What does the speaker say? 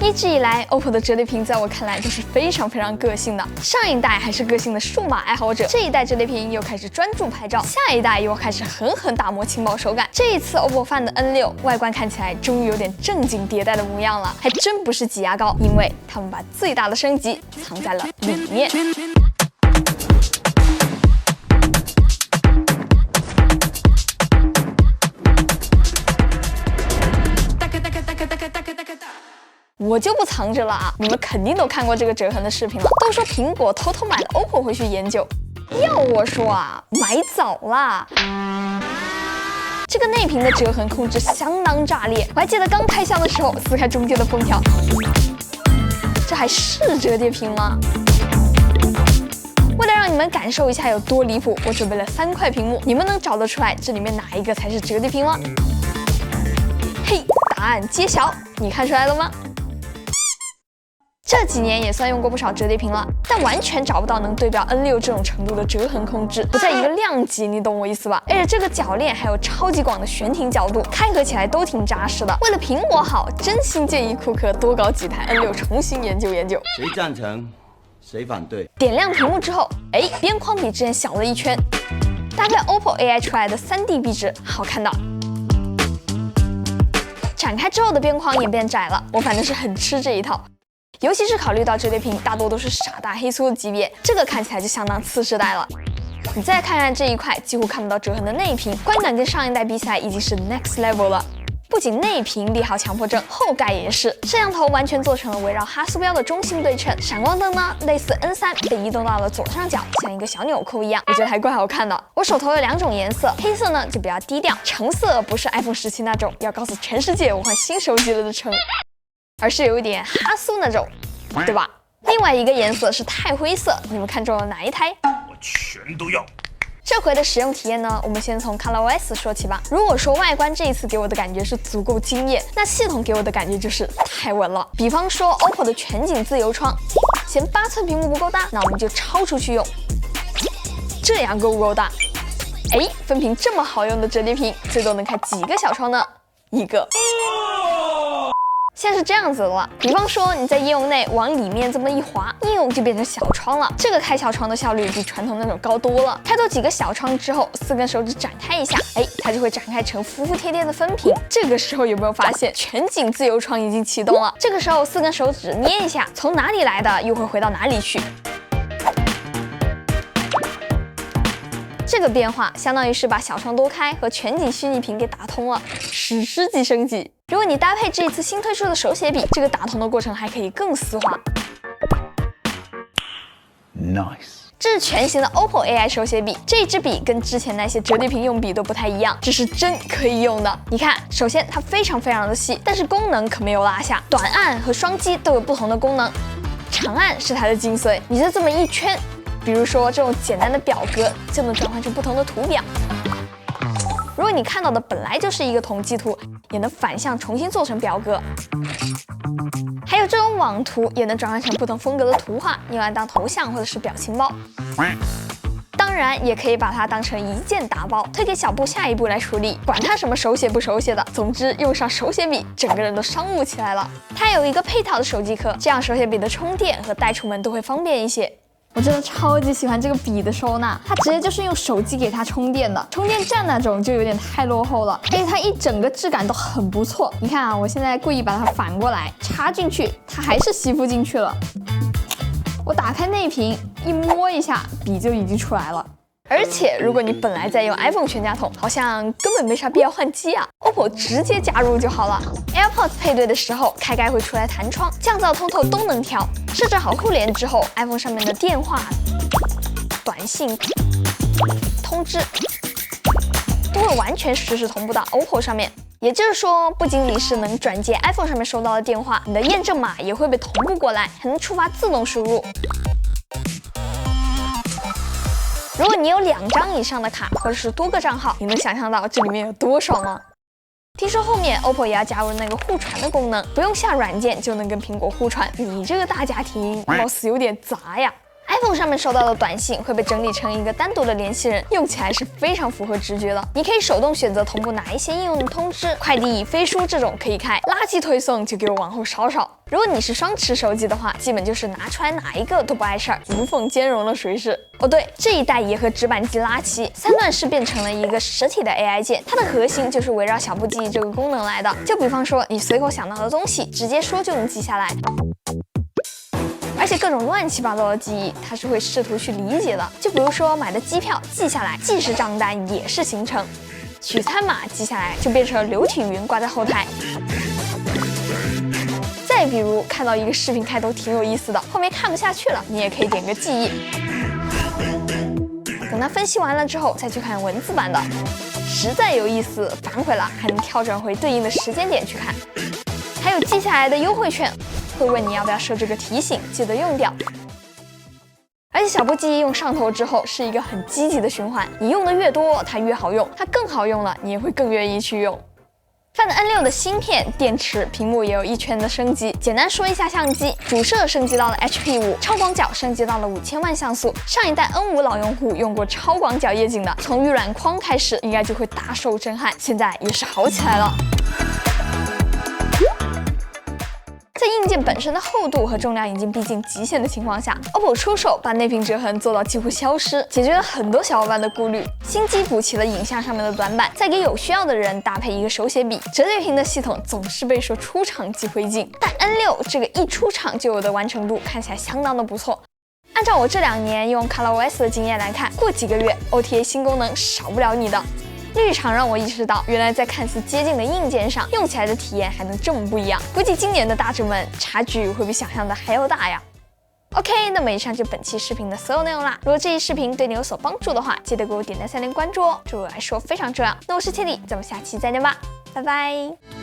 一直以来 ，OPPO 的折叠屏在我看来都是非常个性的。上一代还是个性的数码爱好者，这一代折叠屏又开始专注拍照，下一代又开始狠打磨轻薄手感。这一次 OPPO Find N6外观看起来终于有点正经迭代的模样了，还真不是挤牙膏，因为他们把最大的升级藏在了里面。我就不藏着了啊！你们肯定都看过这个折痕的视频了。都说苹果偷偷买了 OPPO 会去研究，要我说啊，买早啦！这个内屏的折痕控制相当炸裂，我还记得刚开箱的时候撕开中间的封条，这还是折叠屏吗？为了让你们感受一下有多离谱，我准备了3块屏幕，你们能找得出来这里面哪一个才是折叠屏吗？嘿，答案揭晓，你看出来了吗？这几年也算用过不少折叠屏了，但完全找不到能对标 N6这种程度的折痕控制，不在一个量级，你懂我意思吧？而且这个铰链还有超级广的悬停角度，开合起来都挺扎实的。为了苹果好，真心建议库克多搞几台 N6重新研究。谁赞成？谁反对？点亮屏幕之后，边框比之前小了1圈，搭配 OPPO AI 出来的3D 壁纸，好看的。展开之后的边框也变窄了，我反正是很吃这一套。尤其是考虑到折叠屏大多都是傻大黑粗的级别，这个看起来就相当次世代了。你再看看这一块几乎看不到折痕的内屏，观感跟上一代比起来已经是 next level 了。不仅内屏利好强迫症，后盖也是。摄像头完全做成了围绕哈苏标的中心对称，闪光灯呢类似 N3 被移动到了左上角，像一个小纽扣一样，我觉得还怪好看的。我手头有2种颜色，黑色呢就比较低调，橙色不是 iPhone 17那种要告诉全世界我换新手机了的橙，而是有一点哈苏那种，对吧？另外一个颜色是钛灰色，你们看中了哪一台？我全都要。这回的使用体验呢，我们先从 ColorOS 说起吧。如果说外观这一次给我的感觉是足够惊艳，那系统给我的感觉就是太稳了。比方说 OPPO 的全景自由窗，嫌8寸屏幕不够大，那我们就超出去用。这样够不够大？分屏这么好用的折叠屏，最多能开几个小窗呢？1个。现在是这样子的了，比方说你在应用内往里面这么一滑，应用就变成小窗了。这个开小窗的效率比传统那种高多了。开多几个小窗之后，4根手指展开一下，它就会展开成服服帖帖的分屏。这个时候有没有发现全景自由窗已经启动了？这个时候4根手指捏一下，从哪里来的又会回到哪里去。这个变化相当于是把小窗多开和全景虚拟屏给打通了，史诗级升级。如果你搭配这一次新推出的手写笔，这个打通的过程还可以更丝滑。Nice。这是全新的 OPPO AI 手写笔，这支笔跟之前那些折叠屏用笔都不太一样，这是真可以用的。你看，首先它非常的细，但是功能可没有落下，短按和双击都有不同的功能，长按是它的精髓。你就这么一圈，比如说这种简单的表格，就能转换成不同的图表。如果你看到的本来就是一个统计图，也能反向重新做成表格。还有这种网图也能转换成不同风格的图画，用来当头像或者是表情包。当然也可以把它当成一键打包，推给小布下一步来处理，管它什么手写不手写的，总之用上手写笔，整个人都商务起来了。它有一个配套的手机壳，这样手写笔的充电和带出门都会方便一些。我真的超级喜欢这个笔的收纳，它直接就是用手机给它充电的，充电站那种就有点太落后了，而且它一整个质感都很不错。你看啊，我现在故意把它反过来插进去，它还是吸附进去了。我打开内屏一摸一下，笔就已经出来了。而且如果你本来在用 iPhone 全家桶，好像根本没啥必要换机啊 ，OPPO 直接加入就好了。AirPods 配对的时候，开盖会出来弹窗，降噪、通透都能调。设置好互联之后 ，iPhone 上面的电话、短信、通知都会完全实时同步到 OPPO 上面。也就是说，不仅你是能转接 iPhone 上面收到的电话，你的验证码也会被同步过来，还能触发自动输入。如果你有2张以上的卡，或者是多个账号，你能想象到这里面有多爽吗？听说后面 OPPO 也要加入那个互传的功能，不用下软件就能跟苹果互传。你这个大家庭貌似有点杂呀。iPhone 上面收到的短信会被整理成一个单独的联系人，用起来是非常符合直觉的。你可以手动选择同步哪一些应用的通知，快递、飞书这种可以开，垃圾推送就给我往后稍稍。如果你是双持手机的话，基本就是拿出来哪一个都不碍事儿，无缝兼容了谁是。哦对，这一代也和直板机拉齐，3段式变成了一个实体的 AI 键，它的核心就是围绕小步记忆这个功能来的。就比方说你随口想到的东西，直接说就能记下来。而且各种乱七八糟的记忆，它是会试图去理解的。就比如说买的机票记下来，既是账单也是行程；取餐码记下来，就变成了流体云挂在后台。再比如看到一个视频开头挺有意思的，后面看不下去了，你也可以点个记忆。等它分析完了之后，再去看文字版的，实在有意思，反悔了还能跳转回对应的时间点去看。还有记下来的优惠券。会问你要不要设这个提醒，记得用掉。而且小步记忆用上头之后是一个很积极的循环，你用的越多，它越好用，它更好用了，你也会更愿意去用。Find N6的芯片、电池、屏幕也有一圈的升级。简单说一下相机，主摄升级到了 HP5，超广角升级到了5000万像素。上一代 N5 老用户用过超广角夜景的，从预览框开始应该就会大受震撼，现在也是好起来了。在硬件本身的厚度和重量已经逼近极限的情况下 ，OPPO 出手把内屏折痕做到几乎消失，解决了很多小伙伴的顾虑。新机补齐了影像上面的短板，再给有需要的人搭配一个手写笔。折叠屏的系统总是被说出厂即灰烬，但 N6 这个一出厂就有的完成度看起来相当的不错。按照我这2年用 ColorOS 的经验来看，过几个月 OTA 新功能少不了你的。绿厂让我意识到，原来在看似接近的硬件上，用起来的体验还能这么不一样。估计今年的大神们差距会比想象的还要大呀。OK， 那么以上就本期视频的所有内容啦。如果这一视频对你有所帮助的话，记得给我点赞、3连关注哦，对我来说非常重要。那我是Tilly，咱们下期再见吧，拜拜。